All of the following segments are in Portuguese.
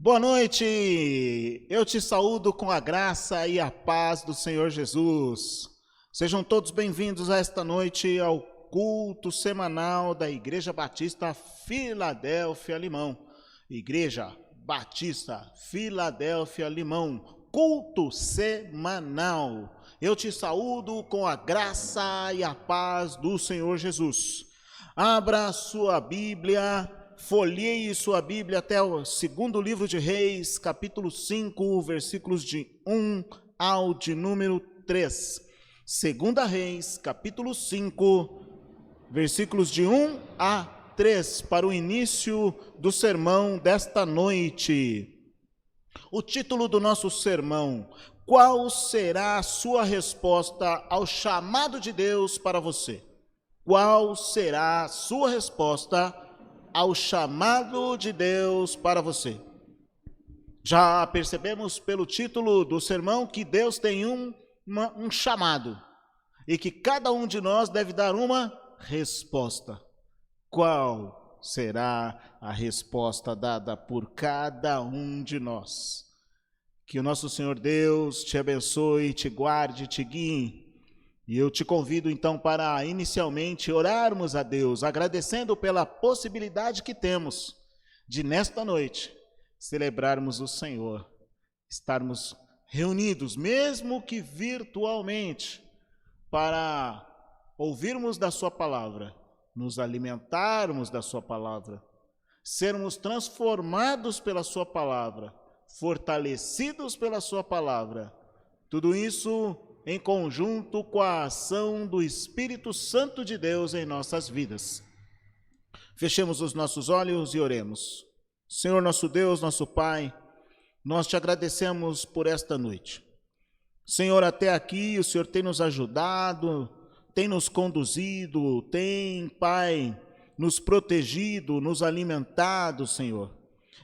Boa noite, eu te saúdo com a graça e a paz do Senhor Jesus. Sejam todos bem-vindos a esta noite ao culto semanal da Igreja Batista Filadélfia Limão. Igreja Batista Filadélfia Limão, culto semanal. Eu te saúdo com a graça e a paz do Senhor Jesus. Abra sua Bíblia, folheie sua Bíblia até o segundo livro de Reis, capítulo 5, versículos de 1 ao de número 3. Segunda Reis, capítulo 5, versículos de 1 a 3, para o início do sermão desta noite. O título do nosso sermão: qual será a sua resposta ao chamado de Deus para você? Qual será a sua resposta ao chamado de Deus para você? Já percebemos pelo título do sermão que Deus tem um chamado e que cada um de nós deve dar uma resposta. Qual será a resposta dada por cada um de nós? Que o nosso Senhor Deus te abençoe, te guarde, te guie. E eu te convido então para inicialmente orarmos a Deus, agradecendo pela possibilidade que temos de nesta noite celebrarmos o Senhor, estarmos reunidos, mesmo que virtualmente, para ouvirmos da sua palavra, nos alimentarmos da sua palavra, sermos transformados pela sua palavra, fortalecidos pela sua palavra. Tudo isso em conjunto com a ação do Espírito Santo de Deus em nossas vidas. Fechemos os nossos olhos e oremos. Senhor nosso Deus, nosso Pai, nós te agradecemos por esta noite. Senhor, até aqui o Senhor tem nos ajudado, tem nos conduzido, tem, Pai, nos protegido, nos alimentado, Senhor.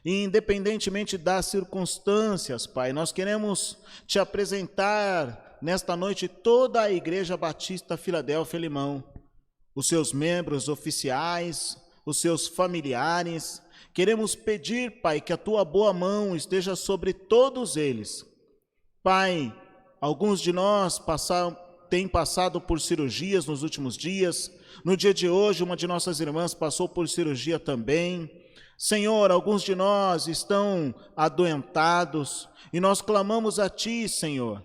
E independentemente das circunstâncias, Pai, nós queremos te apresentar nesta noite toda a Igreja Batista Filadélfia Limão, os seus membros oficiais, os seus familiares. Queremos pedir, Pai, que a tua boa mão esteja sobre todos eles. Pai, alguns de nós têm passado por cirurgias nos últimos dias. No dia de hoje, uma de nossas irmãs passou por cirurgia também. Senhor, alguns de nós estão adoentados e nós clamamos a ti, Senhor,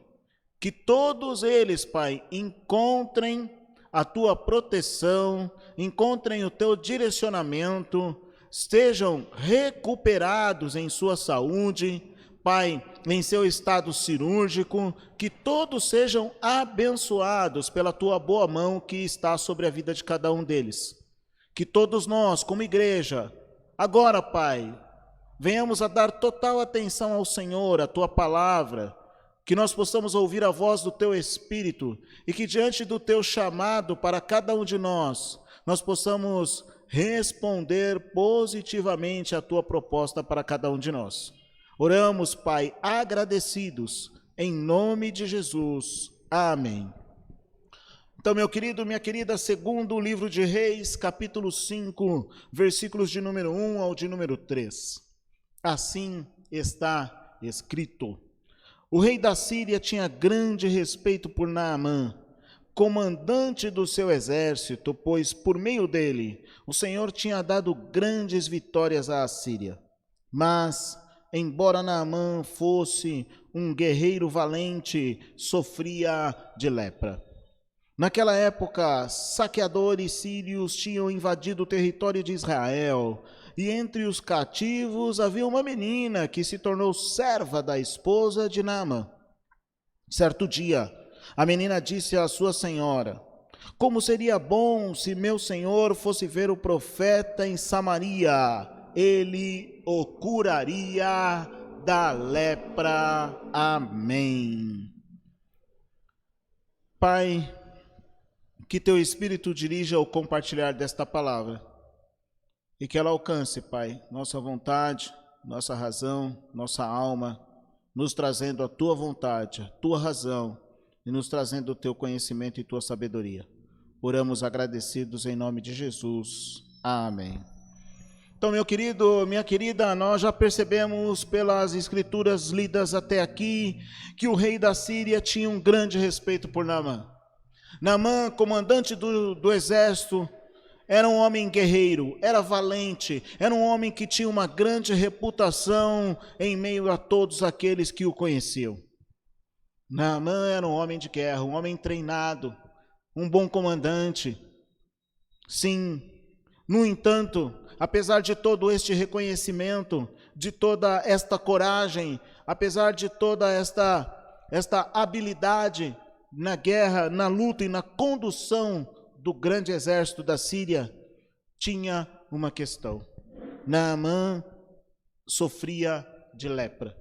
que todos eles, Pai, encontrem a tua proteção, encontrem o teu direcionamento, estejam recuperados em sua saúde, Pai, em seu estado cirúrgico, que todos sejam abençoados pela tua boa mão que está sobre a vida de cada um deles. Que todos nós, como igreja, agora, Pai, venhamos a dar total atenção ao Senhor, à tua palavra, que nós possamos ouvir a voz do teu Espírito e que diante do teu chamado para cada um de nós possamos responder positivamente à tua proposta para cada um de nós. Oramos, Pai, agradecidos, em nome de Jesus. Amém. Então, meu querido, minha querida, segundo o livro de Reis, capítulo 5, versículos de número 1 ao de número 3. Assim está escrito: o rei da Síria tinha grande respeito por Naamã, comandante do seu exército, pois por meio dele o Senhor tinha dado grandes vitórias à Síria. Mas, embora Naamã fosse um guerreiro valente, sofria de lepra. Naquela época, saqueadores sírios tinham invadido o território de Israel, e entre os cativos havia uma menina que se tornou serva da esposa de Naamã. Certo dia, a menina disse à sua senhora: como seria bom se meu senhor fosse ver o profeta em Samaria, ele o curaria da lepra. Amém. Pai, que teu Espírito dirija o compartilhar desta palavra e que ela alcance, Pai, nossa vontade, nossa razão, nossa alma, nos trazendo a tua vontade, a tua razão e nos trazendo o teu conhecimento e tua sabedoria. Oramos agradecidos em nome de Jesus. Amém. Então, meu querido, minha querida, nós já percebemos pelas escrituras lidas até aqui que o rei da Síria tinha um grande respeito por Naamã. Naamã, comandante do exército, era um homem guerreiro, era valente, era um homem que tinha uma grande reputação em meio a todos aqueles que o conheciam. Naamã era um homem de guerra, um homem treinado, um bom comandante. Sim, no entanto, apesar de todo este reconhecimento, de toda esta coragem, apesar de toda esta habilidade na guerra, na luta e na condução do grande exército da Síria, tinha uma questão. Naamã sofria de lepra.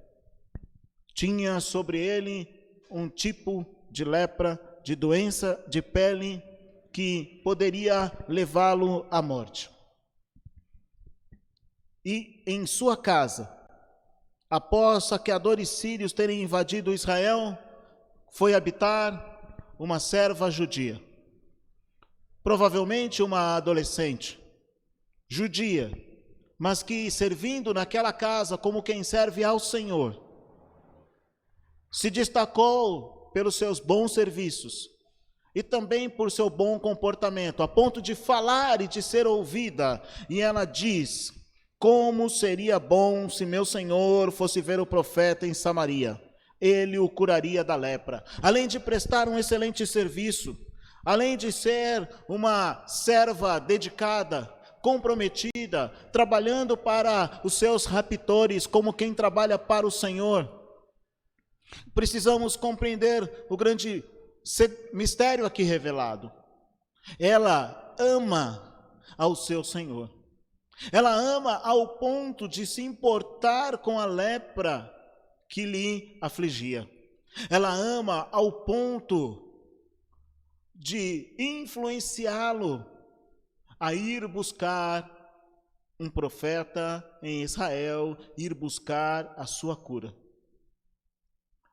Tinha sobre ele um tipo de lepra, de doença de pele, que poderia levá-lo à morte. E em sua casa, após saqueadores sírios terem invadido Israel, foi habitar uma serva judia. Provavelmente uma adolescente, judia, mas que servindo naquela casa como quem serve ao Senhor, se destacou pelos seus bons serviços e também por seu bom comportamento, a ponto de falar e de ser ouvida. E ela diz: como seria bom se meu Senhor fosse ver o profeta em Samaria, ele o curaria da lepra. Além de prestar um excelente serviço, além de ser uma serva dedicada, comprometida, trabalhando para os seus raptores como quem trabalha para o Senhor, precisamos compreender o grande mistério aqui revelado. Ela ama ao seu Senhor. Ela ama ao ponto de se importar com a lepra que lhe afligia. Ela ama ao ponto de influenciá-lo a ir buscar um profeta em Israel, ir buscar a sua cura.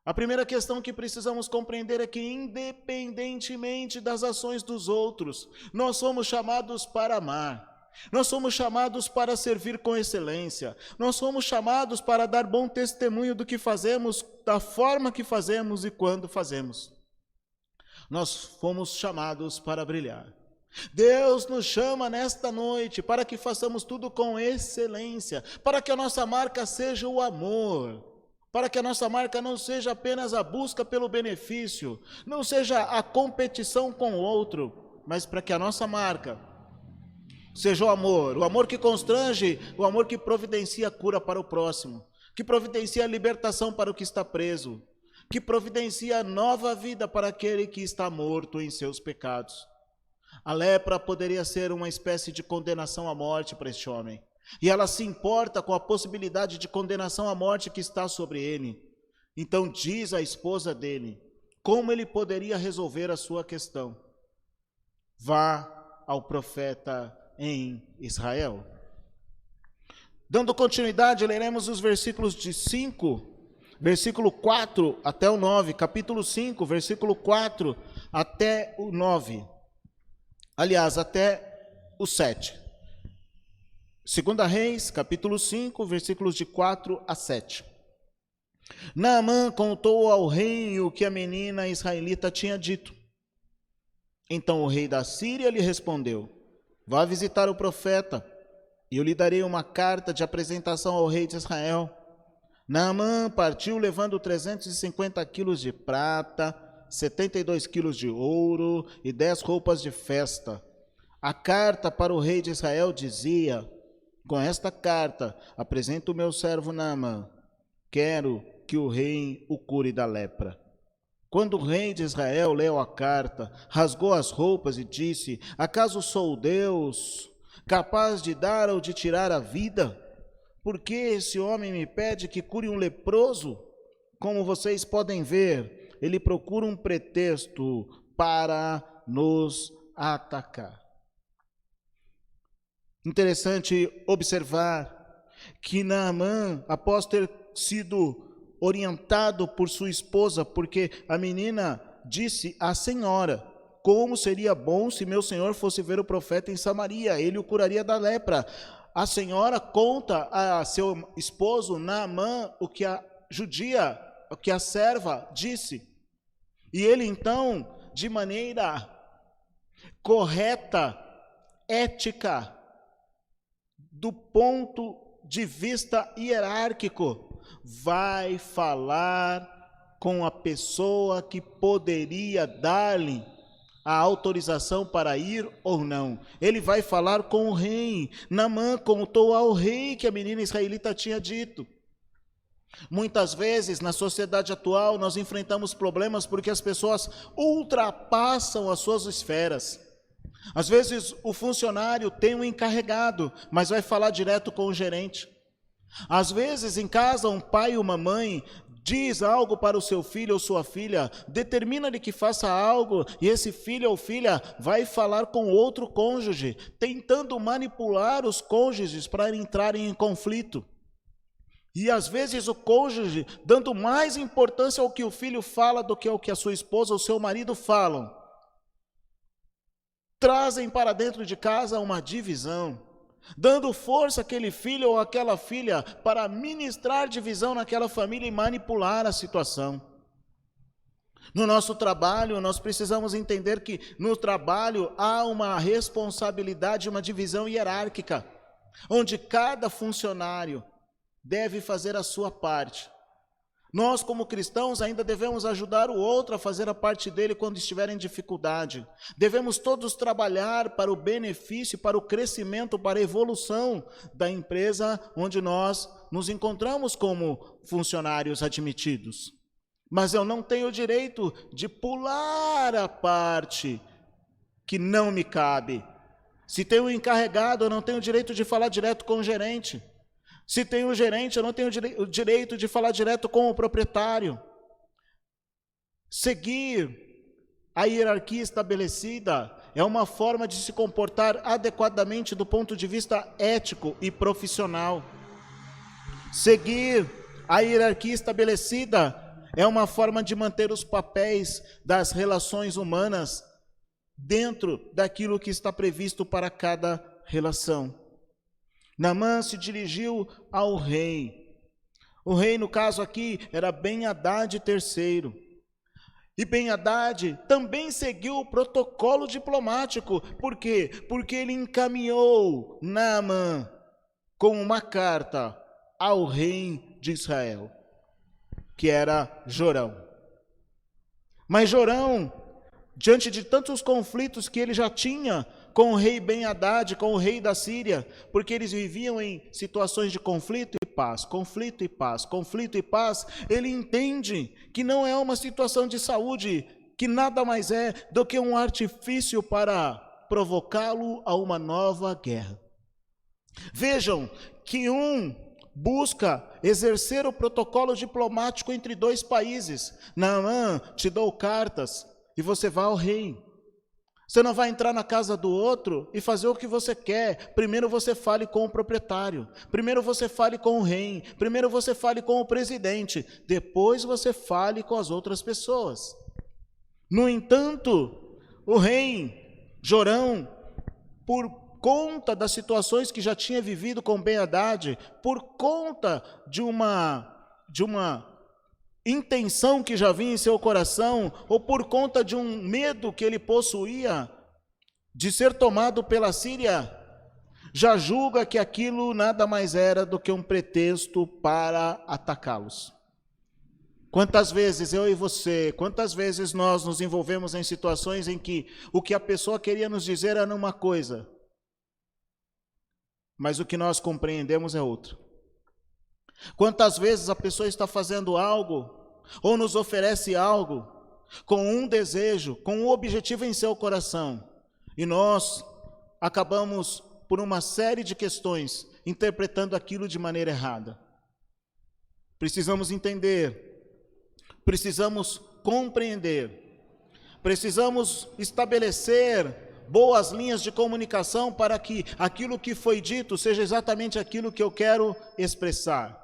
A primeira questão que precisamos compreender é que, independentemente das ações dos outros, nós somos chamados para amar. Nós somos chamados para servir com excelência. Nós somos chamados para dar bom testemunho do que fazemos, da forma que fazemos e quando fazemos. Nós fomos chamados para brilhar. Deus nos chama nesta noite para que façamos tudo com excelência, para que a nossa marca seja o amor, para que a nossa marca não seja apenas a busca pelo benefício, não seja a competição com o outro, mas para que a nossa marca seja o amor que constrange, o amor que providencia a cura para o próximo, que providencia a libertação para o que está preso, que providencia nova vida para aquele que está morto em seus pecados. A lepra poderia ser uma espécie de condenação à morte para este homem, e ela se importa com a possibilidade de condenação à morte que está sobre ele. Então diz a esposa dele como ele poderia resolver a sua questão: vá ao profeta em Israel. Dando continuidade, leremos os versículos de 5, versículo 4 até o 9, capítulo 5, versículo 4 até o 9. Aliás, até o 7. 2 Reis, capítulo 5, versículos de 4 a 7. Naamã contou ao rei o que a menina israelita tinha dito. Então o rei da Síria lhe respondeu: vá visitar o profeta, e eu lhe darei uma carta de apresentação ao rei de Israel. Naamã partiu levando 350 quilos de prata, 72 quilos de ouro e 10 roupas de festa. A carta para o rei de Israel dizia: com esta carta apresento o meu servo Naamã. Quero que o rei o cure da lepra. Quando o rei de Israel leu a carta, rasgou as roupas e disse: acaso sou Deus, capaz de dar ou de tirar a vida? Por que esse homem me pede que cure um leproso? Como vocês podem ver, ele procura um pretexto para nos atacar. Interessante observar que Naamã, após ter sido orientado por sua esposa, porque a menina disse à senhora: como seria bom se meu senhor fosse ver o profeta em Samaria, ele o curaria da lepra. a senhora conta a seu esposo Naamã o que a judia, o que a serva disse. E ele então, de maneira correta, ética, do ponto de vista hierárquico, vai falar com a pessoa que poderia dar-lhe a autorização para ir ou não. Ele vai falar com o rei. Naamã contou ao rei que a menina israelita tinha dito. Muitas vezes, na sociedade atual, nós enfrentamos problemas porque as pessoas ultrapassam as suas esferas. Às vezes, o funcionário tem um encarregado, mas vai falar direto com o gerente. Às vezes, em casa, um pai ou uma mãe diz algo para o seu filho ou sua filha, determina-lhe que faça algo, e esse filho ou filha vai falar com outro cônjuge, tentando manipular os cônjuges para entrarem em conflito. E às vezes o cônjuge, dando mais importância ao que o filho fala do que ao que a sua esposa ou seu marido falam, trazem para dentro de casa uma divisão, dando força àquele filho ou àquela filha para ministrar divisão naquela família e manipular a situação. No nosso trabalho, nós precisamos entender que no trabalho há uma responsabilidade, uma divisão hierárquica, onde cada funcionário deve fazer a sua parte. Nós, como cristãos, ainda devemos ajudar o outro a fazer a parte dele quando estiver em dificuldade. Devemos todos trabalhar para o benefício, para o crescimento, para a evolução da empresa onde nós nos encontramos como funcionários admitidos. Mas eu não tenho o direito de pular a parte que não me cabe. Se tem um encarregado, eu não tenho o direito de falar direto com o gerente. Se tem um gerente, eu não tenho o direito de falar direto com o proprietário. Seguir a hierarquia estabelecida é uma forma de se comportar adequadamente do ponto de vista ético e profissional. Seguir a hierarquia estabelecida é uma forma de manter os papéis das relações humanas dentro daquilo que está previsto para cada relação. Naamã se dirigiu ao rei. O rei, no caso aqui, era Ben-Hadad III. E Ben-Hadad também seguiu o protocolo diplomático. Por quê? Porque ele encaminhou Naamã com uma carta ao rei de Israel, que era Jorão. Mas Jorão, diante de tantos conflitos que ele já tinha com o rei Ben-Hadad, com o rei da Síria, porque eles viviam em situações de conflito e paz, conflito e paz, conflito e paz, ele entende que não é uma situação de saúde, que nada mais é do que um artifício para provocá-lo a uma nova guerra. Vejam que um busca exercer o protocolo diplomático entre dois países. Naamã, te dou cartas e você vai ao rei. Você não vai entrar na casa do outro e fazer o que você quer. Primeiro você fale com o proprietário. Primeiro você fale com o rei. Primeiro você fale com o presidente. Depois você fale com as outras pessoas. No entanto, o rei Jorão, por conta das situações que já tinha vivido com Ben-Hadad, por conta de uma intenção que já vinha em seu coração, ou por conta de um medo que ele possuía de ser tomado pela Síria, já julga que aquilo nada mais era do que um pretexto para atacá-los. Quantas vezes eu e você, quantas vezes nós nos envolvemos em situações em que o que a pessoa queria nos dizer era uma coisa, mas o que nós compreendemos é outra. Quantas vezes a pessoa está fazendo algo, ou nos oferece algo, com um desejo, com um objetivo em seu coração, e nós acabamos, por uma série de questões, interpretando aquilo de maneira errada. Precisamos entender, precisamos compreender, precisamos estabelecer boas linhas de comunicação para que aquilo que foi dito seja exatamente aquilo que eu quero expressar.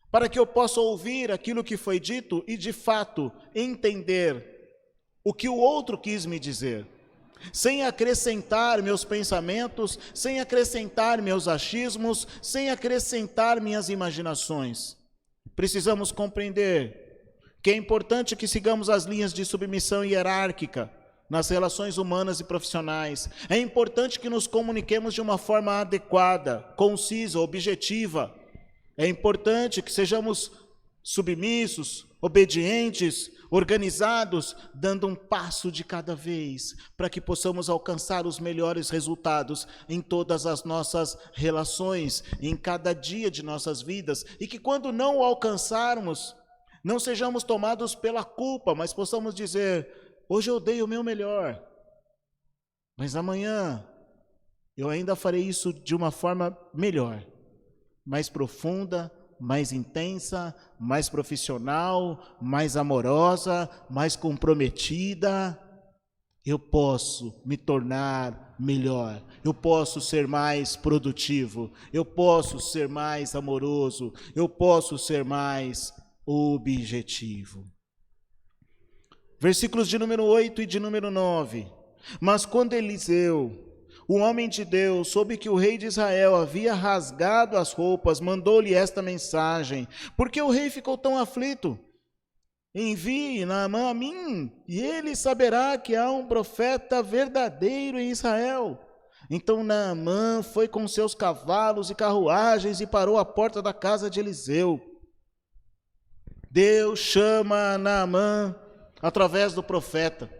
Para que eu possa ouvir aquilo que foi dito e, de fato, entender o que o outro quis me dizer. sem acrescentar meus pensamentos, sem acrescentar meus achismos, sem acrescentar minhas imaginações. Precisamos compreender que é importante que sigamos as linhas de submissão hierárquica nas relações humanas e profissionais. É importante que nos comuniquemos de uma forma adequada, concisa, objetiva. É importante que sejamos submissos, obedientes, organizados, dando um passo de cada vez, para que possamos alcançar os melhores resultados em todas as nossas relações, em cada dia de nossas vidas, e que quando não o alcançarmos, não sejamos tomados pela culpa, mas possamos dizer: hoje eu dei o meu melhor, mas amanhã eu ainda farei isso de uma forma melhor, mais profunda, mais intensa, mais profissional, mais amorosa, mais comprometida. Eu posso me tornar melhor, eu posso ser mais produtivo, eu posso ser mais amoroso, eu posso ser mais objetivo. Versículos de número 8 e de número 9. Mas quando Eliseu, o homem de Deus, soube que o rei de Israel havia rasgado as roupas, mandou-lhe esta mensagem: por que o rei ficou tão aflito? Envie Naamã a mim, e ele saberá que há um profeta verdadeiro em Israel. Então Naamã foi com seus cavalos e carruagens e parou à porta da casa de Eliseu. Deus chama Naamã através do profeta: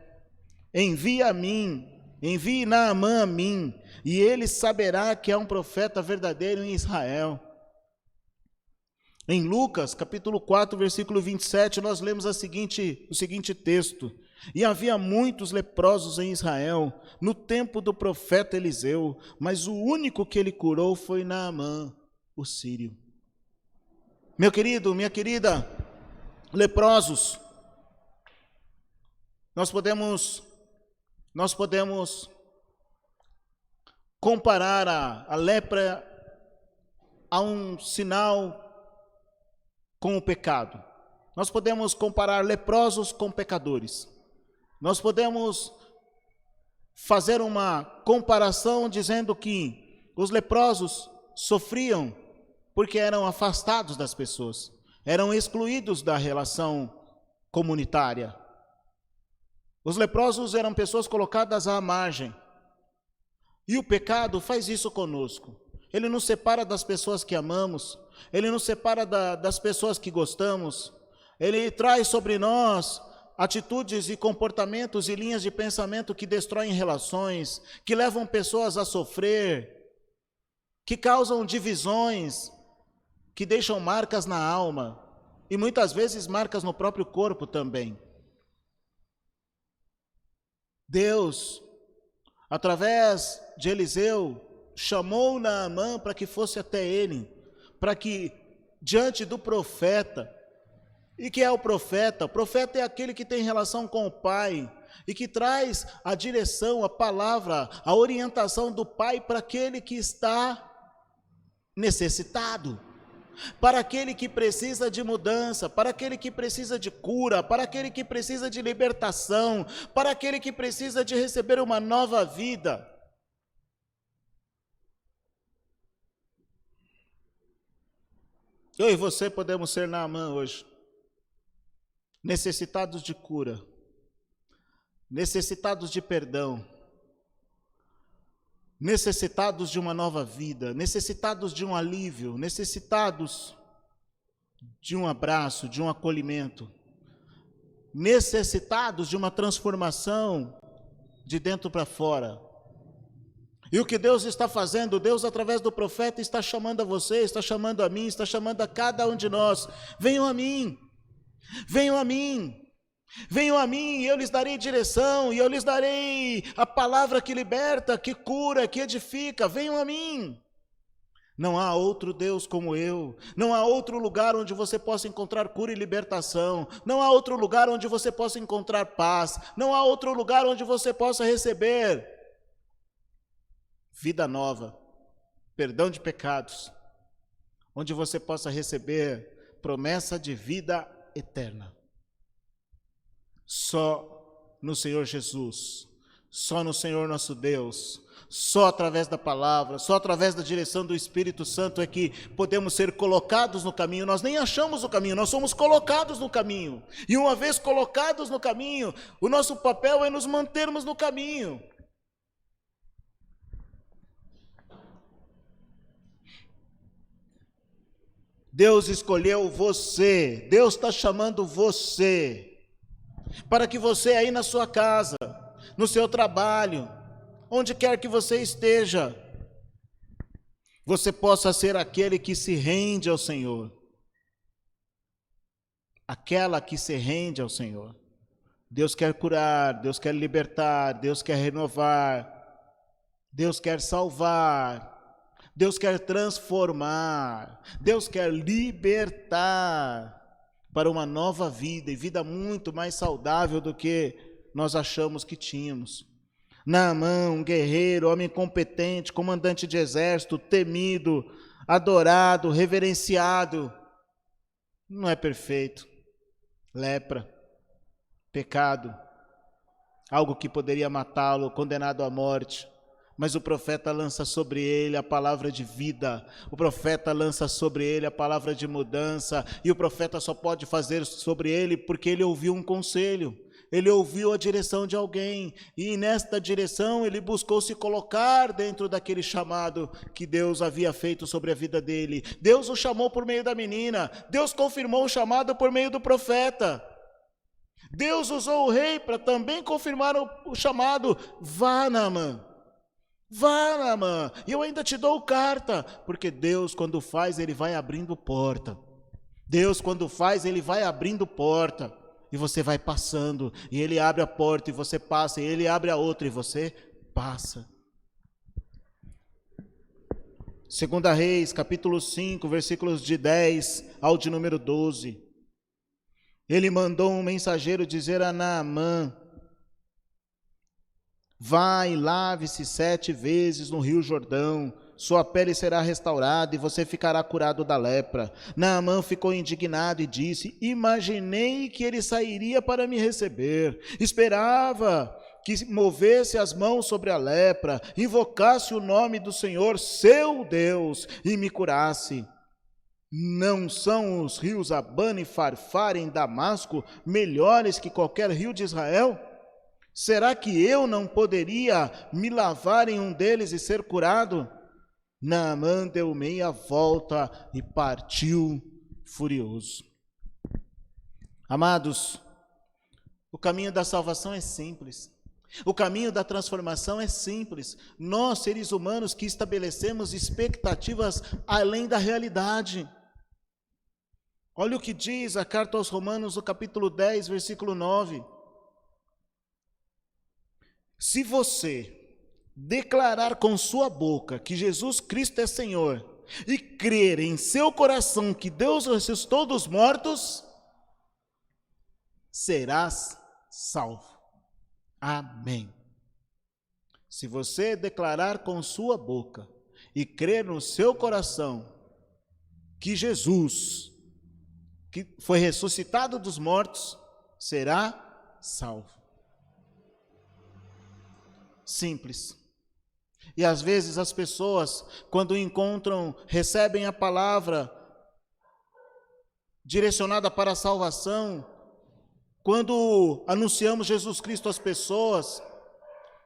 envie Naamã a mim, e ele saberá que é um profeta verdadeiro em Israel. Em Lucas, capítulo 4, versículo 27, nós lemos o seguinte texto: e havia muitos leprosos em Israel, no tempo do profeta Eliseu, mas o único que ele curou foi Naamã, o sírio. Meu querido, minha querida, leprosos, nós podemos comparar a lepra a um sinal com o pecado. Nós podemos comparar leprosos com pecadores. Nós podemos fazer uma comparação dizendo que os leprosos sofriam porque eram afastados das pessoas, eram excluídos da relação comunitária. Os leprosos eram pessoas colocadas à margem. E o pecado faz isso conosco. Ele nos separa das pessoas que amamos, ele nos separa das pessoas que gostamos, ele traz sobre nós atitudes e comportamentos e linhas de pensamento que destroem relações, que levam pessoas a sofrer, que causam divisões, que deixam marcas na alma e muitas vezes marcas no próprio corpo também. Deus, através de Eliseu, chamou Naamã para que fosse até ele, para que diante do profeta. E que é o profeta? O profeta é aquele que tem relação com o Pai e que traz a direção, a palavra, a orientação do Pai para aquele que está necessitado, para aquele que precisa de mudança, para aquele que precisa de cura, para aquele que precisa de libertação, para aquele que precisa de receber uma nova vida. Eu e você podemos ser Naamã hoje, necessitados de cura, necessitados de perdão, necessitados de uma nova vida, necessitados de um alívio, necessitados de um abraço, de um acolhimento, necessitados de uma transformação de dentro para fora. E o que Deus está fazendo? Deus, através do profeta, está chamando a você, está chamando a mim, está chamando a cada um de nós: venham a mim, venham a mim, venham a mim, e eu lhes darei direção, e eu lhes darei a palavra que liberta, que cura, que edifica. Venham a mim. Não há outro Deus como eu, não há outro lugar onde você possa encontrar cura e libertação, não há outro lugar onde você possa encontrar paz, não há outro lugar onde você possa receber vida nova, perdão de pecados, onde você possa receber promessa de vida eterna. Só no Senhor Jesus, Só no Senhor nosso Deus, só através da palavra, só através da direção do Espírito Santo é que podemos ser colocados no caminho. Nós nem achamos o caminho, nós somos colocados no caminho. E uma vez colocados no caminho, o nosso papel é nos mantermos no caminho. Deus escolheu você, Deus está chamando você, para que você aí na sua casa, no seu trabalho, onde quer que você esteja, você possa ser aquele que se rende ao Senhor, aquela que se rende ao Senhor. Deus quer curar, Deus quer libertar, Deus quer renovar, Deus quer salvar, Deus quer transformar, Deus quer libertar para uma nova vida, e vida muito mais saudável do que nós achamos que tínhamos. Naamã, um guerreiro, homem competente, comandante de exército, temido, adorado, reverenciado, não é perfeito. Lepra, pecado, algo que poderia matá-lo, condenado à morte. Mas o profeta lança sobre ele a palavra de vida, o profeta lança sobre ele a palavra de mudança, e o profeta só pode fazer sobre ele porque ele ouviu um conselho. Ele ouviu a direção de alguém, e nesta direção ele buscou se colocar dentro daquele chamado que Deus havia feito sobre a vida dele. Deus o chamou por meio da menina, Deus confirmou o chamado por meio do profeta. Deus usou o rei para também confirmar o chamado. Vá, Naamã, vá, Naamã, e eu ainda te dou carta, porque Deus quando faz, ele vai abrindo porta. Deus quando faz, ele vai abrindo porta. E você vai passando, e ele abre a porta e você passa, e ele abre a outra e você passa. 2 Reis, capítulo 5, versículos de 10 ao de número 12. Ele mandou um mensageiro dizer a Naamã: vai e lave-se 7 vezes no rio Jordão, sua pele será restaurada e você ficará curado da lepra. Naamã ficou indignado e disse: imaginei que ele sairia para me receber, esperava que movesse as mãos sobre a lepra, invocasse o nome do Senhor, seu Deus, e me curasse. Não são os rios Abana e Farfar em Damasco melhores que qualquer rio de Israel? Será que eu não poderia me lavar em um deles e ser curado? Naamã deu meia volta e partiu furioso. Amados, o caminho da salvação é simples. O caminho da transformação é simples. Nós, seres humanos, que estabelecemos expectativas além da realidade. Olha o que diz a carta aos Romanos, no capítulo 10, versículo 9. Se você declarar com sua boca que Jesus Cristo é Senhor e crer em seu coração que Deus ressuscitou dos mortos, serás salvo. Amém. Se você declarar com sua boca e crer no seu coração que Jesus, que foi ressuscitado dos mortos, será salvo. Simples. E às vezes as pessoas, quando recebem a palavra direcionada para a salvação, quando anunciamos Jesus Cristo às pessoas,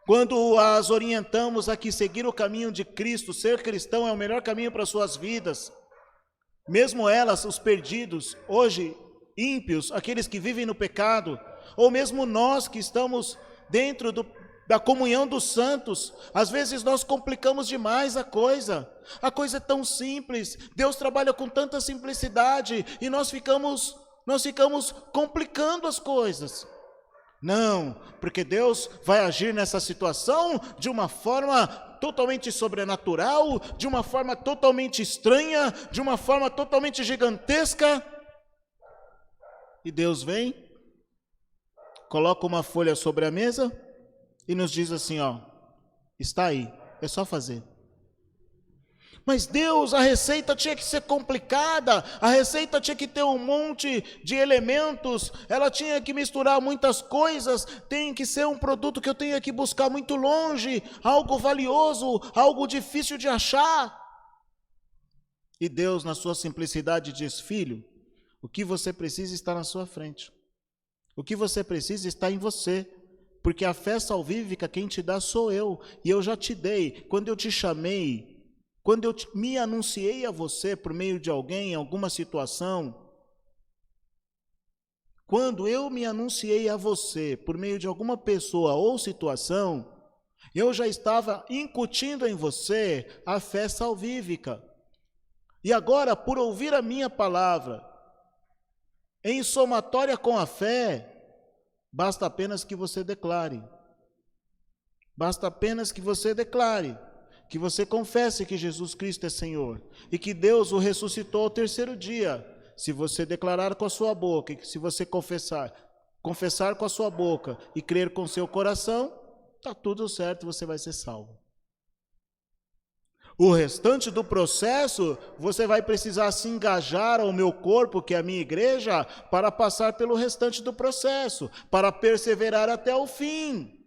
quando as orientamos a que seguir o caminho de Cristo, ser cristão é o melhor caminho para suas vidas, mesmo elas, os perdidos, hoje ímpios, aqueles que vivem no pecado, ou mesmo nós que estamos dentro da comunhão dos santos, às vezes nós complicamos demais a coisa é tão simples, Deus trabalha com tanta simplicidade, e nós ficamos complicando as coisas. Não, porque Deus vai agir nessa situação de uma forma totalmente sobrenatural, de uma forma totalmente estranha, de uma forma totalmente gigantesca, e Deus vem, coloca uma folha sobre a mesa, e nos diz assim, ó, está aí, é só fazer. Mas Deus, a receita tinha que ser complicada, a receita tinha que ter um monte de elementos, ela tinha que misturar muitas coisas, tem que ser um produto que eu tenha que buscar muito longe, algo valioso, algo difícil de achar. E Deus, na sua simplicidade, diz: filho, o que você precisa está na sua frente. O que você precisa está em você. Porque a fé salvífica quem te dá sou eu. E eu já te dei. Quando eu te chamei, quando eu me anunciei a você por meio de alguém, em alguma situação, quando eu me anunciei a você por meio de alguma pessoa ou situação, eu já estava incutindo em você a fé salvífica. E agora, por ouvir a minha palavra, em somatória com a fé, basta apenas que você declare. Basta apenas que você declare, que você confesse que Jesus Cristo é Senhor e que Deus o ressuscitou ao terceiro dia. Se você declarar com a sua boca e se você confessar com a sua boca e crer com o seu coração, está tudo certo, você vai ser salvo. O restante do processo, você vai precisar se engajar ao meu corpo, que é a minha igreja, para passar pelo restante do processo, para perseverar até o fim.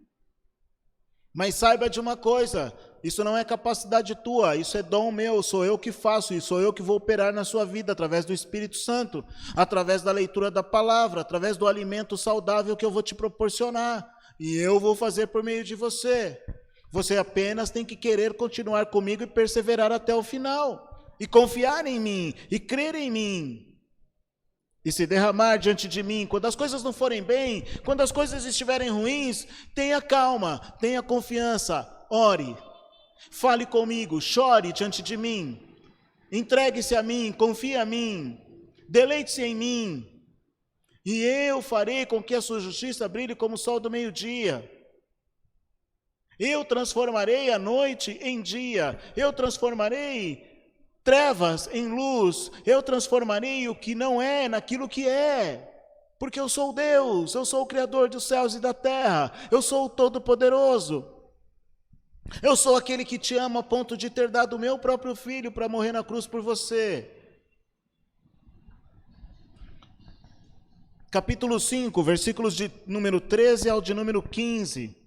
Mas saiba de uma coisa, isso não é capacidade tua, isso é dom meu, sou eu que faço, e sou eu que vou operar na sua vida, através do Espírito Santo, através da leitura da palavra, através do alimento saudável que eu vou te proporcionar, e eu vou fazer por meio de você. Você apenas tem que querer continuar comigo e perseverar até o final, e confiar em mim, e crer em mim, e se derramar diante de mim. Quando as coisas não forem bem, quando as coisas estiverem ruins, tenha calma, tenha confiança, ore, fale comigo, chore diante de mim, entregue-se a mim, confie a mim, deleite-se em mim, e eu farei com que a sua justiça brilhe como o sol do meio-dia. Eu transformarei a noite em dia, eu transformarei trevas em luz, eu transformarei o que não é naquilo que é, porque eu sou Deus, eu sou o Criador dos céus e da terra, eu sou o Todo-Poderoso, eu sou aquele que te ama a ponto de ter dado o meu próprio Filho para morrer na cruz por você. Capítulo 5, versículos de número 13 ao de número 15.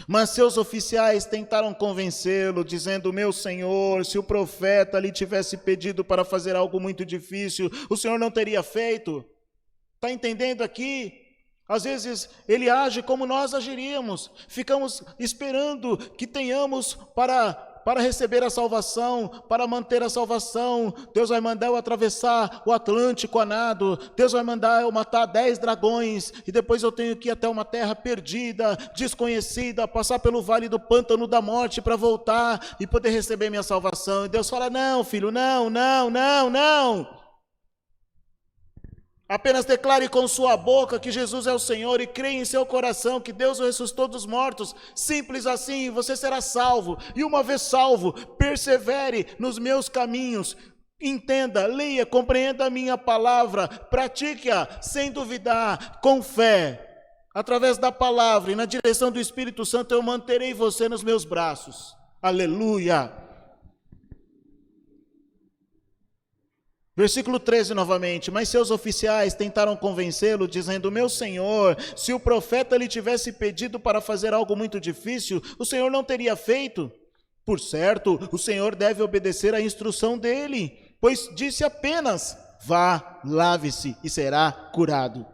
Mas seus oficiais tentaram convencê-lo, dizendo: meu senhor, se o profeta lhe tivesse pedido para fazer algo muito difícil, o senhor não teria feito? Está entendendo aqui? Às vezes ele age como nós agiríamos, ficamos esperando que tenhamos para receber a salvação, para manter a salvação. Deus vai mandar eu atravessar o Atlântico a nado, Deus vai mandar eu matar 10 dragões, e depois eu tenho que ir até uma terra perdida, desconhecida, passar pelo vale do pântano da morte para voltar e poder receber minha salvação. E Deus fala: não, filho, não. Apenas declare com sua boca que Jesus é o Senhor e creia em seu coração que Deus o ressuscitou dos mortos. Simples assim, você será salvo. E uma vez salvo, persevere nos meus caminhos. Entenda, leia, compreenda a minha palavra, pratique-a sem duvidar, com fé. Através da palavra e na direção do Espírito Santo eu manterei você nos meus braços. Aleluia! Versículo 13 novamente: mas seus oficiais tentaram convencê-lo, dizendo: meu senhor, se o profeta lhe tivesse pedido para fazer algo muito difícil, o senhor não teria feito? Por certo, o senhor deve obedecer à instrução dele, pois disse apenas: vá, lave-se e será curado.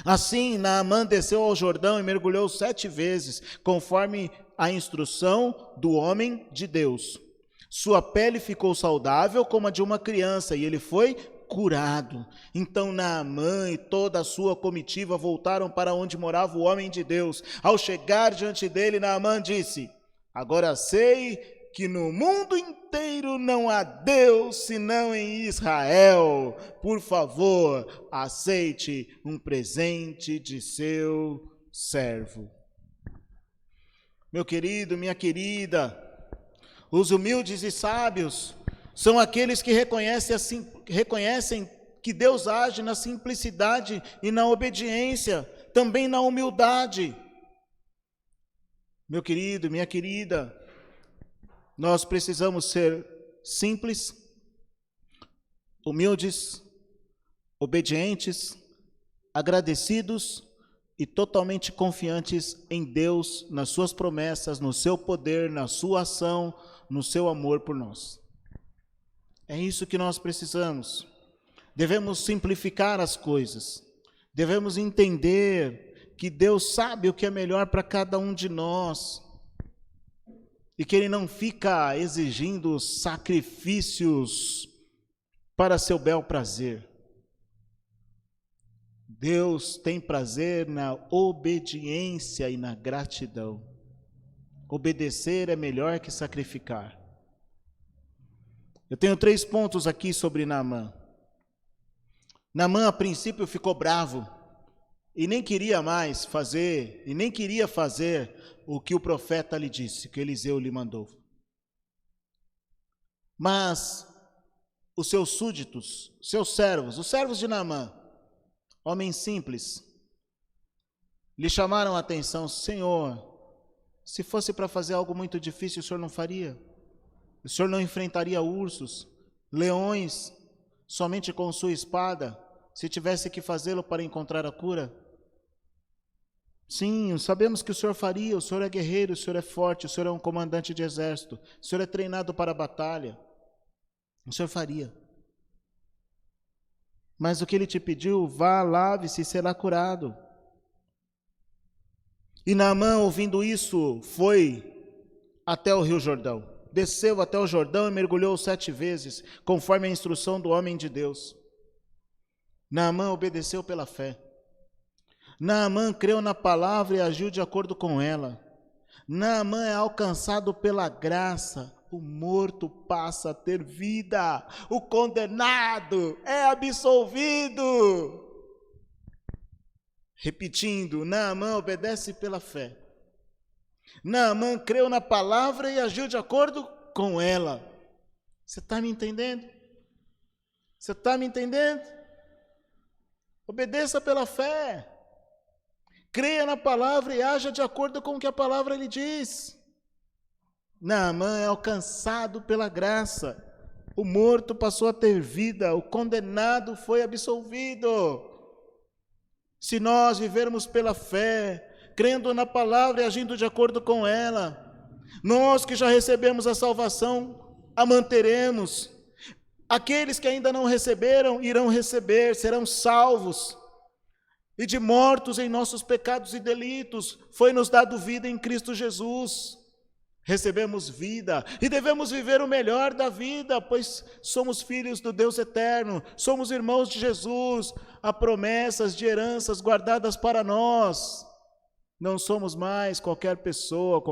Assim, Naamã desceu ao Jordão e mergulhou 7 vezes, conforme a instrução do homem de Deus. Sua pele ficou saudável como a de uma criança e ele foi curado. Então Naamã e toda a sua comitiva voltaram para onde morava o homem de Deus. Ao chegar diante dele, Naamã disse: agora sei que no mundo inteiro não há Deus senão em Israel. Por favor, aceite um presente de seu servo. Meu querido, minha querida, os humildes e sábios são aqueles que reconhecem que Deus age na simplicidade e na obediência, também na humildade. Meu querido, minha querida, nós precisamos ser simples, humildes, obedientes, agradecidos e totalmente confiantes em Deus, nas suas promessas, no seu poder, na sua ação, no seu amor por nós. É isso que nós precisamos. Devemos simplificar as coisas. Devemos entender que Deus sabe o que é melhor para cada um de nós. E que Ele não fica exigindo sacrifícios para seu bel prazer. Deus tem prazer na obediência e na gratidão. Obedecer é melhor que sacrificar. Eu tenho 3 pontos aqui sobre Naamã. Naamã, a princípio, ficou bravo e nem queria mais fazer, o que o profeta lhe disse, que Eliseu lhe mandou. Mas os seus súditos, seus servos, os servos de Naamã, homens simples, lhe chamaram a atenção: Senhor, se fosse para fazer algo muito difícil, o Senhor não faria? O Senhor não enfrentaria ursos, leões, somente com sua espada, se tivesse que fazê-lo para encontrar a cura? Sim, sabemos que o Senhor faria, o Senhor é guerreiro, o Senhor é forte, o Senhor é um comandante de exército, o Senhor é treinado para a batalha, o Senhor faria. Mas o que Ele te pediu, vá, lave-se e será curado. E Naamã, ouvindo isso, foi até o rio Jordão. Desceu até o Jordão e mergulhou 7 vezes, conforme a instrução do homem de Deus. Naamã obedeceu pela fé. Naamã creu na palavra e agiu de acordo com ela. Naamã é alcançado pela graça. O morto passa a ter vida. O condenado é absolvido. Repetindo, Naamã obedece pela fé. Naamã creu na palavra e agiu de acordo com ela. Você está me entendendo? Você está me entendendo? Obedeça pela fé. Creia na palavra e haja de acordo com o que a palavra lhe diz. Naamã é alcançado pela graça. O morto passou a ter vida, o condenado foi absolvido. Se nós vivermos pela fé, crendo na palavra e agindo de acordo com ela, nós que já recebemos a salvação, a manteremos. Aqueles que ainda não receberam, irão receber, serão salvos. E de mortos em nossos pecados e delitos, foi-nos dado vida em Cristo Jesus. Recebemos vida e devemos viver o melhor da vida, pois somos filhos do Deus eterno, somos irmãos de Jesus, há promessas de heranças guardadas para nós. Não somos mais qualquer pessoa,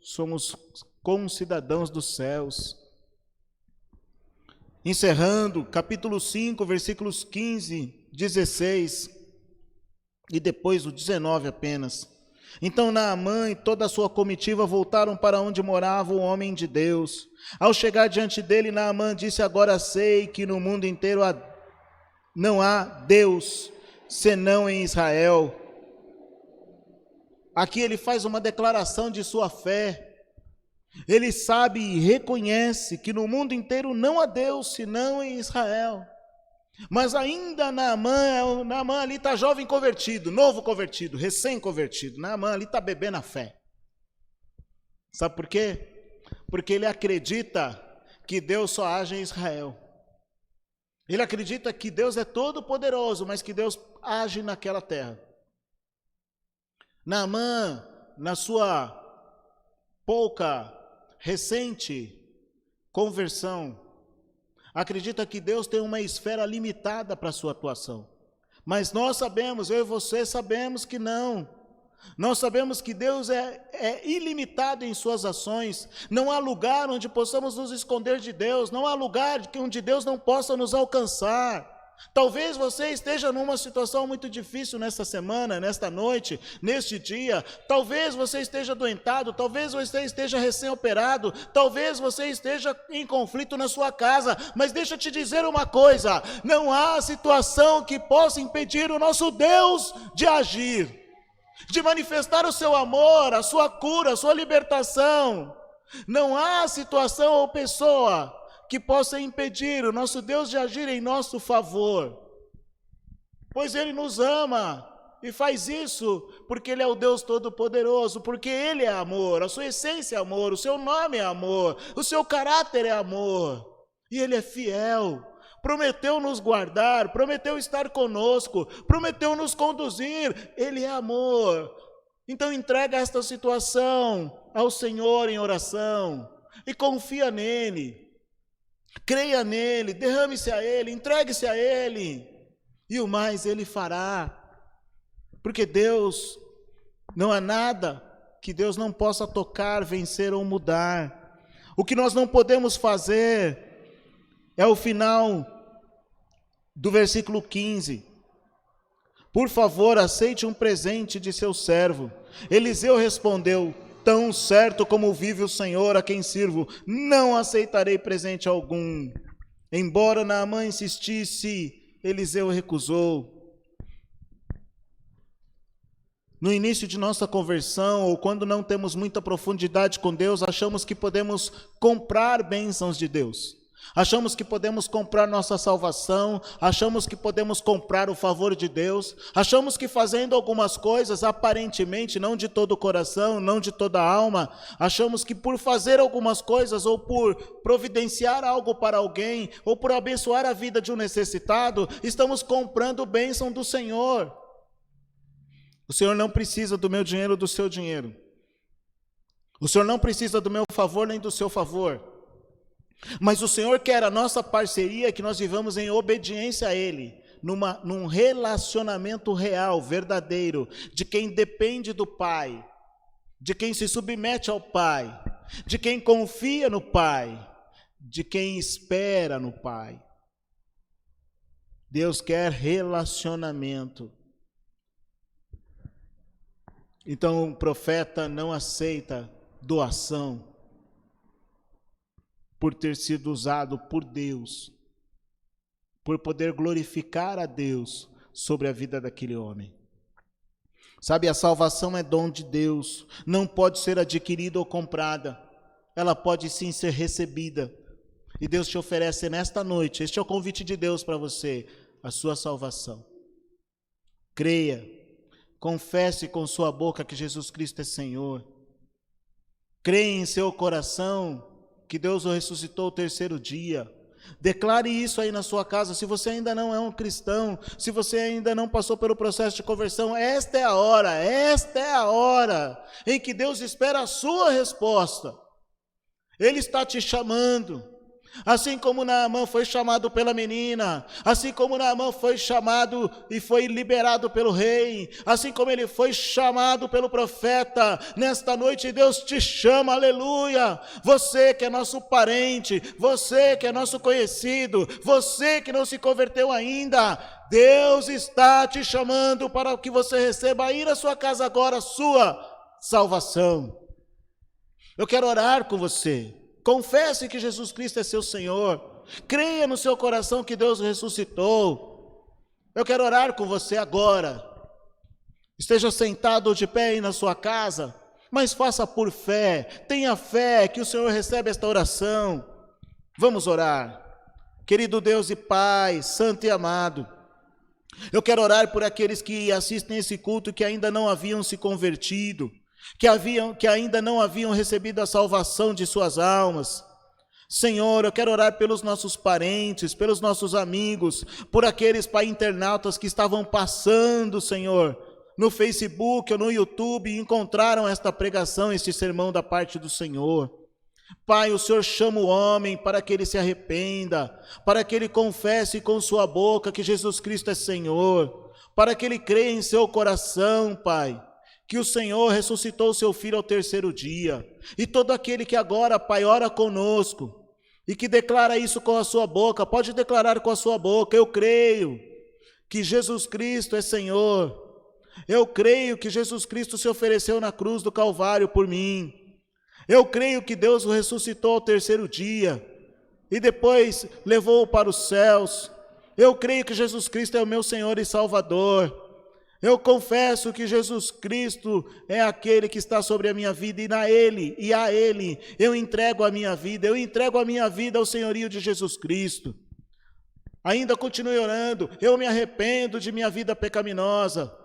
somos concidadãos dos céus. Encerrando, capítulo 5, versículos 15, 16 e depois o 19 apenas. Então Naamã e toda a sua comitiva voltaram para onde morava o homem de Deus. Ao chegar diante dele, Naamã disse: agora sei que no mundo inteiro não há Deus, senão em Israel. Aqui ele faz uma declaração de sua fé. Ele sabe e reconhece que no mundo inteiro não há Deus, senão em Israel. Mas ainda Naamã ali está jovem convertido, novo convertido, recém-convertido. Naamã ali está bebendo a fé. Sabe por quê? Porque ele acredita que Deus só age em Israel. Ele acredita que Deus é todo poderoso, mas que Deus age naquela terra. Naamã, na sua pouca, recente conversão, acredita que Deus tem uma esfera limitada para a sua atuação. Mas nós sabemos, eu e você sabemos que não. Nós sabemos que Deus é ilimitado em suas ações. Não há lugar onde possamos nos esconder de Deus. Não há lugar onde Deus não possa nos alcançar. Talvez você esteja numa situação muito difícil nesta semana, nesta noite, neste dia. Talvez você esteja doentado, talvez você esteja recém-operado, talvez você esteja em conflito na sua casa. Mas deixa eu te dizer uma coisa: não há situação que possa impedir o nosso Deus de agir. de manifestar o seu amor, a sua cura, a sua libertação. Não há situação ou pessoa que possa impedir o nosso Deus de agir em nosso favor, pois Ele nos ama e faz isso porque Ele é o Deus Todo-Poderoso, porque Ele é amor, a sua essência é amor, o seu nome é amor, o seu caráter é amor, e Ele é fiel. Prometeu nos guardar, prometeu estar conosco, prometeu nos conduzir, Ele é amor. Então entrega esta situação ao Senhor em oração e confia nele, creia nele, derrame-se a Ele, entregue-se a Ele, e o mais Ele fará, porque Deus, não há nada que Deus não possa tocar, vencer ou mudar. O que nós não podemos fazer é o final do versículo 15. Por favor, aceite um presente de seu servo. Eliseu respondeu: tão certo como vive o Senhor a quem sirvo, não aceitarei presente algum. Embora Naamã insistisse, Eliseu recusou. No início de nossa conversão, ou quando não temos muita profundidade com Deus, achamos que podemos comprar bênçãos de Deus. Achamos que podemos comprar nossa salvação, achamos que podemos comprar o favor de Deus, achamos que fazendo algumas coisas, aparentemente, não de todo o coração, não de toda a alma, achamos que por fazer algumas coisas, ou por providenciar algo para alguém, ou por abençoar a vida de um necessitado, estamos comprando bênção do Senhor. O Senhor não precisa do meu dinheiro ou do seu dinheiro. O Senhor não precisa do meu favor nem do seu favor. Mas o Senhor quer a nossa parceria, que nós vivamos em obediência a Ele, num relacionamento real, verdadeiro, de quem depende do Pai, de quem se submete ao Pai, de quem confia no Pai, de quem espera no Pai. Deus quer relacionamento. Então o profeta não aceita doação por ter sido usado por Deus, por poder glorificar a Deus sobre a vida daquele homem. Sabe, a salvação é dom de Deus, não pode ser adquirida ou comprada, ela pode sim ser recebida. E Deus te oferece nesta noite, este é o convite de Deus para você, a sua salvação. Creia, confesse com sua boca que Jesus Cristo é Senhor. Creia em seu coração que Deus o ressuscitou o terceiro dia. Declare isso aí na sua casa. Se você ainda não é um cristão, se você ainda não passou pelo processo de conversão, esta é a hora em que Deus espera a sua resposta. Ele está te chamando. Assim como Naamã foi chamado pela menina, assim como Naamã foi chamado e foi liberado pelo rei, assim como ele foi chamado pelo profeta, nesta noite Deus te chama, aleluia. Você que é nosso parente, você que é nosso conhecido, você que não se converteu ainda, Deus está te chamando para que você receba aí na sua casa agora a sua salvação. Eu quero orar com você. Confesse que Jesus Cristo é seu Senhor. Creia no seu coração que Deus ressuscitou. Eu quero orar com você agora. Esteja sentado ou de pé aí na sua casa, mas faça por fé. Tenha fé que o Senhor recebe esta oração. Vamos orar. Querido Deus e Pai, santo e amado, eu quero orar por aqueles que assistem esse culto que ainda não haviam se convertido, que ainda não haviam recebido a salvação de suas almas. Senhor, eu quero orar pelos nossos parentes, pelos nossos amigos, por aqueles, Pai, internautas que estavam passando, Senhor, no Facebook ou no YouTube e encontraram esta pregação, este sermão da parte do Senhor. Pai, o Senhor chama o homem para que ele se arrependa, para que ele confesse com sua boca que Jesus Cristo é Senhor, para que ele creia em seu coração, Pai, que o Senhor ressuscitou o seu Filho ao terceiro dia. E todo aquele que agora, Pai, ora conosco e que declara isso com a sua boca, pode declarar com a sua boca: eu creio que Jesus Cristo é Senhor. Eu creio que Jesus Cristo se ofereceu na cruz do Calvário por mim. Eu creio que Deus o ressuscitou ao terceiro dia e depois levou-o para os céus. Eu creio que Jesus Cristo é o meu Senhor e Salvador. Eu confesso que Jesus Cristo é aquele que está sobre a minha vida e a Ele eu entrego a minha vida, ao senhorio de Jesus Cristo. Ainda continue orando, eu me arrependo de minha vida pecaminosa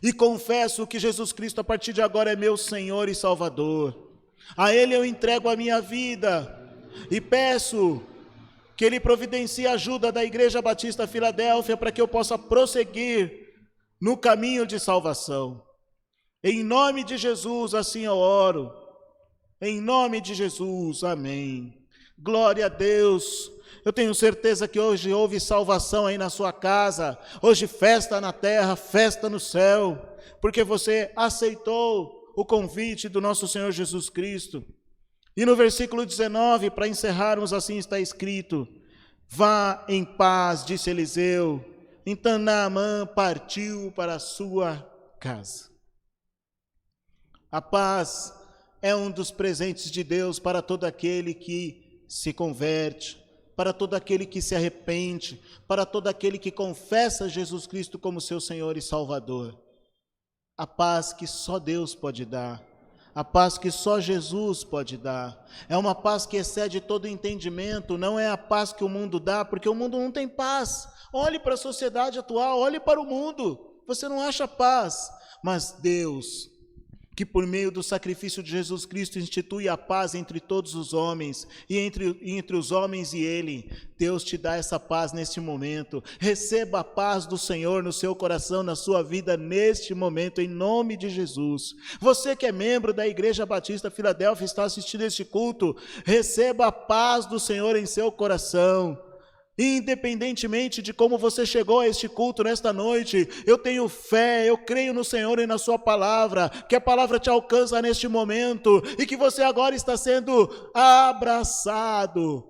e confesso que Jesus Cristo a partir de agora é meu Senhor e Salvador. A Ele eu entrego a minha vida e peço que Ele providencie a ajuda da Igreja Batista Filadélfia para que eu possa prosseguir no caminho de salvação. Em nome de Jesus, assim eu oro. Em nome de Jesus, amém. Glória a Deus. Eu tenho certeza que hoje houve salvação aí na sua casa. Hoje festa na terra, festa no céu. Porque você aceitou o convite do nosso Senhor Jesus Cristo. E no versículo 19, para encerrarmos, assim está escrito: vá em paz, disse Eliseu. Então Naamã partiu para a sua casa. A paz é um dos presentes de Deus para todo aquele que se converte, para todo aquele que se arrepende, para todo aquele que confessa Jesus Cristo como seu Senhor e Salvador. A paz que só Deus pode dar, a paz que só Jesus pode dar. É uma paz que excede todo entendimento, não é a paz que o mundo dá, porque o mundo não tem paz. Olhe para a sociedade atual, olhe para o mundo, você não acha paz. Mas Deus, que por meio do sacrifício de Jesus Cristo institui a paz entre todos os homens, e entre os homens e Ele, Deus te dá essa paz neste momento. Receba a paz do Senhor no seu coração, na sua vida, neste momento, em nome de Jesus. Você que é membro da Igreja Batista Filadélfia, está assistindo este culto, receba a paz do Senhor em seu coração. Independentemente de como você chegou a este culto nesta noite, eu tenho fé, eu creio no Senhor e na sua palavra, que a palavra te alcança neste momento, e que você agora está sendo abraçado,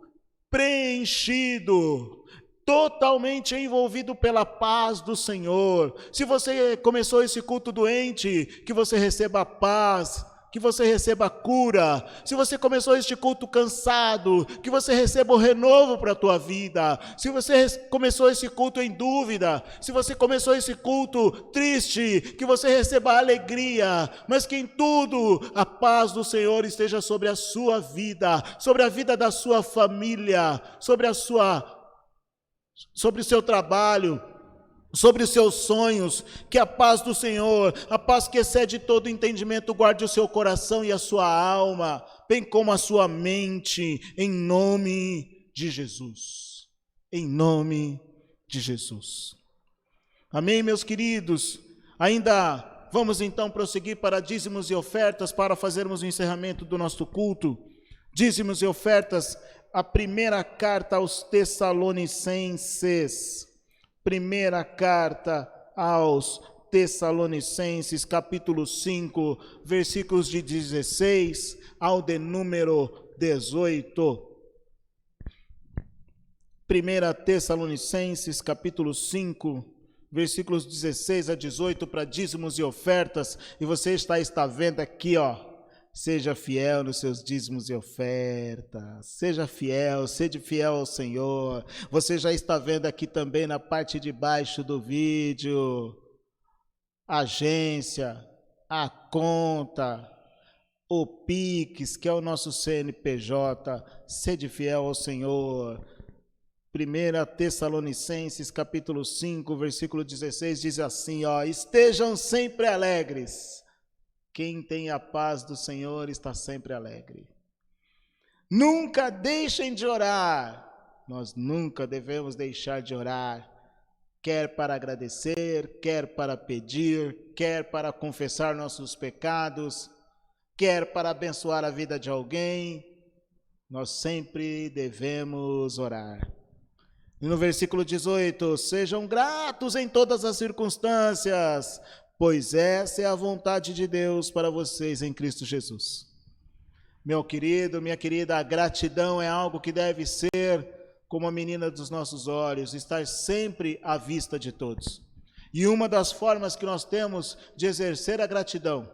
preenchido, totalmente envolvido pela paz do Senhor. Se você começou esse culto doente, que você receba a paz, que você receba a cura. Se você começou este culto cansado, que você receba o renovo para a tua vida. Se você começou esse culto em dúvida, se você começou esse culto triste, que você receba a alegria, mas que em tudo a paz do Senhor esteja sobre a sua vida, sobre a vida da sua família, sobre o seu trabalho, sobre os seus sonhos. Que a paz do Senhor, a paz que excede todo entendimento, guarde o seu coração e a sua alma, bem como a sua mente, em nome de Jesus. Em nome de Jesus. Amém, meus queridos? Ainda vamos então prosseguir para dízimos e ofertas, para fazermos o encerramento do nosso culto. Dízimos e ofertas, a primeira carta aos Tessalonicenses. Primeira carta aos Tessalonicenses, capítulo 5, versículos de 16 ao de número 18. Primeira Tessalonicenses, capítulo 5, versículos 16 a 18, para dízimos e ofertas. E você está vendo aqui, ó. Seja fiel nos seus dízimos e ofertas, seja fiel, sede fiel ao Senhor. Você já está vendo aqui também na parte de baixo do vídeo, a agência, a conta, o Pix, que é o nosso CNPJ, sede fiel ao Senhor. 1 Tessalonicenses, capítulo 5, versículo 16, diz assim, ó: estejam sempre alegres. Quem tem a paz do Senhor está sempre alegre. Nunca deixem de orar. Nós nunca devemos deixar de orar. Quer para agradecer, quer para pedir, quer para confessar nossos pecados, quer para abençoar a vida de alguém. Nós sempre devemos orar. E no versículo 18, sejam gratos em todas as circunstâncias, pois essa é a vontade de Deus para vocês em Cristo Jesus. Meu querido, minha querida, a gratidão é algo que deve ser como a menina dos nossos olhos, estar sempre à vista de todos. E uma das formas que nós temos de exercer a gratidão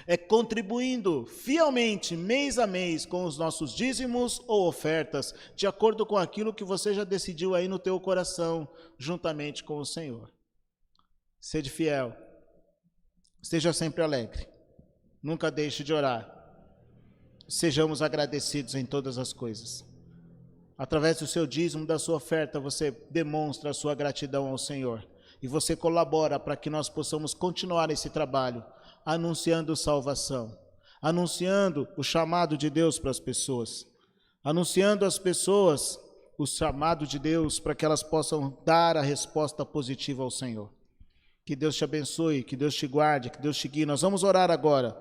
é contribuindo fielmente, mês a mês, com os nossos dízimos ou ofertas, de acordo com aquilo que você já decidiu aí no teu coração, juntamente com o Senhor. Sede fiel. Esteja sempre alegre. Nunca deixe de orar. Sejamos agradecidos em todas as coisas. Através do seu dízimo, da sua oferta, você demonstra a sua gratidão ao Senhor. E você colabora para que nós possamos continuar esse trabalho, anunciando salvação, anunciando o chamado de Deus para as pessoas, anunciando às pessoas o chamado de Deus para que elas possam dar a resposta positiva ao Senhor. Que Deus te abençoe, que Deus te guarde, que Deus te guie. Nós vamos orar agora,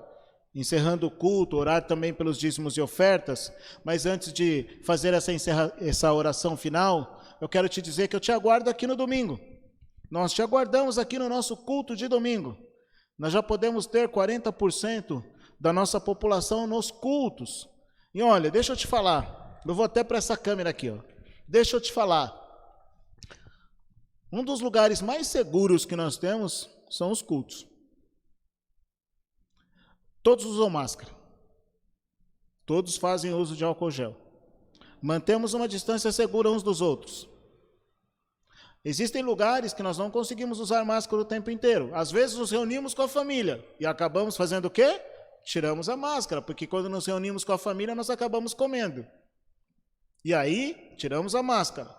encerrando o culto, orar também pelos dízimos e ofertas, mas antes de fazer essa oração final, eu quero te dizer que eu te aguardo aqui no domingo. Nós te aguardamos aqui no nosso culto de domingo. Nós já podemos ter 40% da nossa população nos cultos. E olha, deixa eu te falar, eu vou até para essa câmera aqui, ó. Deixa eu te falar, um dos lugares mais seguros que nós temos são os cultos. Todos usam máscara. Todos fazem uso de álcool gel. Mantemos uma distância segura uns dos outros. Existem lugares que nós não conseguimos usar máscara o tempo inteiro. Às vezes nos reunimos com a família e acabamos fazendo o quê? Tiramos a máscara, porque quando nos reunimos com a família nós acabamos comendo. E aí, tiramos a máscara.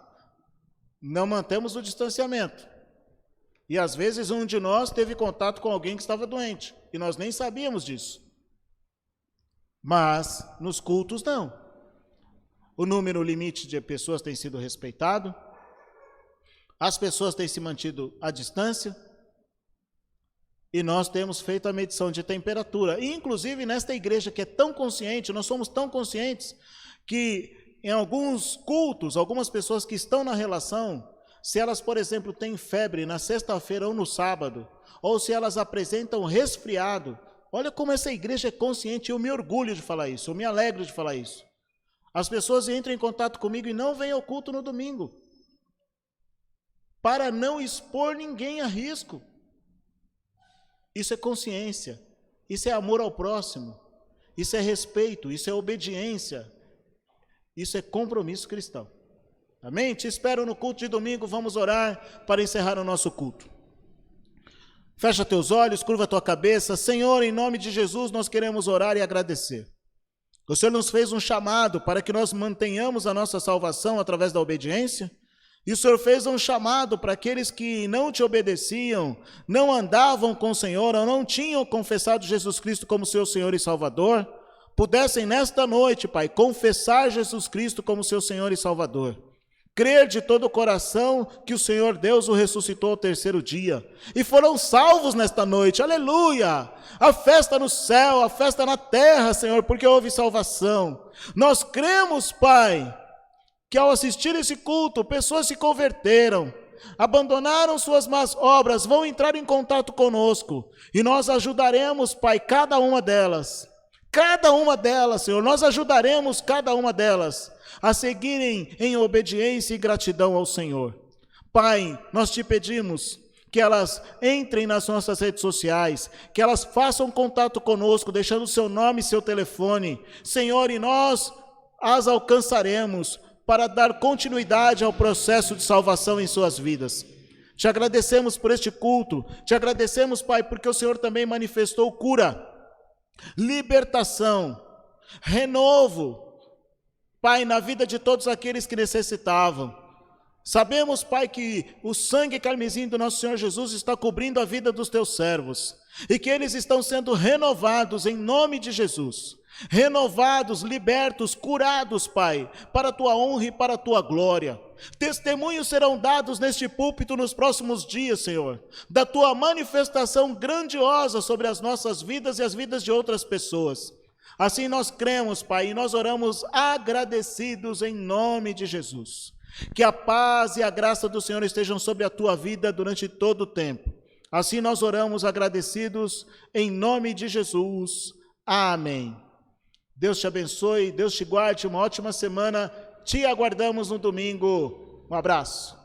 Não mantemos o distanciamento. E às vezes um de nós teve contato com alguém que estava doente. E nós nem sabíamos disso. Mas nos cultos não. O número limite de pessoas tem sido respeitado. As pessoas têm se mantido à distância. E nós temos feito a medição de temperatura. E inclusive nesta igreja que é tão consciente, nós somos tão conscientes que em alguns cultos, algumas pessoas que estão na relação, se elas, por exemplo, têm febre na sexta-feira ou no sábado, ou se elas apresentam resfriado, olha como essa igreja é consciente, eu me orgulho de falar isso, eu me alegro de falar isso. As pessoas entram em contato comigo e não vêm ao culto no domingo, para não expor ninguém a risco. Isso é consciência, isso é amor ao próximo, isso é respeito, isso é obediência, isso é compromisso cristão. Amém? Te espero no culto de domingo, vamos orar para encerrar o nosso culto. Fecha teus olhos, curva tua cabeça. Senhor, em nome de Jesus, nós queremos orar e agradecer. O Senhor nos fez um chamado para que nós mantenhamos a nossa salvação através da obediência. E o Senhor fez um chamado para aqueles que não te obedeciam, não andavam com o Senhor, ou não tinham confessado Jesus Cristo como seu Senhor e Salvador, pudessem nesta noite, Pai, confessar Jesus Cristo como seu Senhor e Salvador. Crer de todo o coração que o Senhor Deus o ressuscitou ao terceiro dia. E foram salvos nesta noite, aleluia! A festa no céu, a festa na terra, Senhor, porque houve salvação. Nós cremos, Pai, que ao assistir esse culto, pessoas se converteram, abandonaram suas más obras, vão entrar em contato conosco. E nós ajudaremos, Pai, cada uma delas, Senhor, nós ajudaremos cada uma delas a seguirem em obediência e gratidão ao Senhor. Pai, nós te pedimos que elas entrem nas nossas redes sociais, que elas façam contato conosco, deixando o seu nome e seu telefone, Senhor, e nós as alcançaremos para dar continuidade ao processo de salvação em suas vidas. Te agradecemos por este culto, te agradecemos, Pai, porque o Senhor também manifestou cura, libertação, renovo, Pai, na vida de todos aqueles que necessitavam. Sabemos, Pai, que o sangue carmesim do nosso Senhor Jesus está cobrindo a vida dos teus servos, e que eles estão sendo renovados em nome de Jesus, renovados, libertos, curados, Pai, para a tua honra e para a tua glória. Testemunhos serão dados neste púlpito nos próximos dias, Senhor, da tua manifestação grandiosa sobre as nossas vidas e as vidas de outras pessoas. Assim nós cremos, Pai, e nós oramos agradecidos em nome de Jesus. Que a paz e a graça do Senhor estejam sobre a tua vida durante todo o tempo. Assim nós oramos agradecidos em nome de Jesus. Amém. Deus te abençoe, Deus te guarde, uma ótima semana. Te aguardamos no domingo. Um abraço.